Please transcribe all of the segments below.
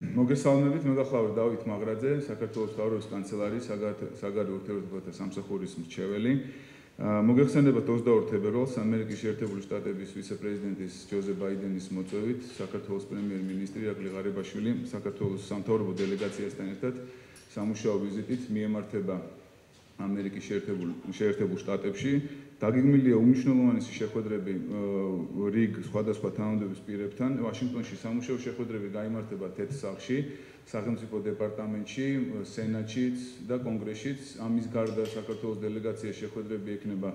მოგესალმებით, მე გახლავართ დავით მაგრაძე, საქართველოს მთავრობის კანცელარიის საგარეო ურთიერთობათა სამსახურის მრჩეველი. მოგეხსენებათ 22 თებერვალს ამერიკის შეერთებული შტატების ვიცე-პრეზიდენტის ჯოზეფ ბაიდენის მოწვევით საქართველოს პრემიერ-მინისტრი ირაკლი ღარიბაშვილი საქართველოს სამთავრობო დელეგაციასთან ერთად სამუშაო ვიზიტით მიემართება ამერიკის შეერთებულ შტატებში. დაგეგმილია უმნიშვნელოვანესი შეხვედრები რიგ სხვადასხვა თანამდებობის პირებთან. ვაშინგტონში სამუშაო შეხვედრები გაიმართება თეთრ სახლში, სახელმწიფო დეპარტამენტში, სენატშიც და კონგრესშიც. ამის გარდა საქართველოს დელეგაციის შეხვედრები ექნება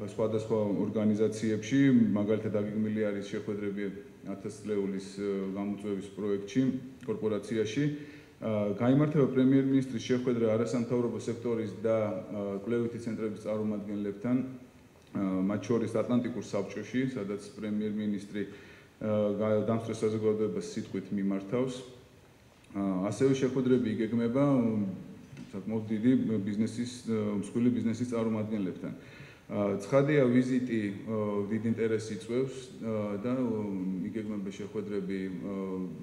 სხვადასხვა ორგანიზაციებში, მაგალითად დაგეგმილი არის შეხვედრები 1000 წლეულის გამოწვევის პროექტში, კორპორაციაში. გაიმართება პრემიერ-მინისტრის შეხვედრა არასამთავრობო სექტორის და კვლევითი ცენტრების წარმომადგენლებთან, მათ შორის ატლანტიკურ საბჭოში, სადაც პრემიერ-მინისტრი დამსწრე საზოგადოებას სიტყვით მიმართავს. ასევე შეხვედრები იგეგმება საკმაოდ დიდი მსხვილი ბიზნესის წარმომადგენლებთან. ცხადია, ვიზიტი დიდ ინტერესს იწვევს და იგეგმება შეხვედრები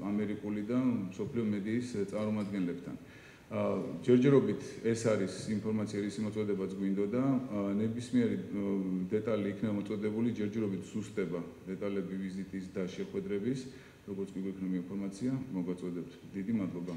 ამერიკული და მსოფლიო მედიის წარმომადგენლებთან. ჯერჯერობით ეს არის ინფორმაცია, რის მოწოდებაც გვინდოდა, ნებისმიერი დეტალი იქნება მოწოდებული, ჯერჯერობით ზუსტება დეტალები ვიზიტის და შეხვედრების, როგორც კი გვექნება ინფორმაცია, მოგვაწოდებთ. დიდი მადლობა.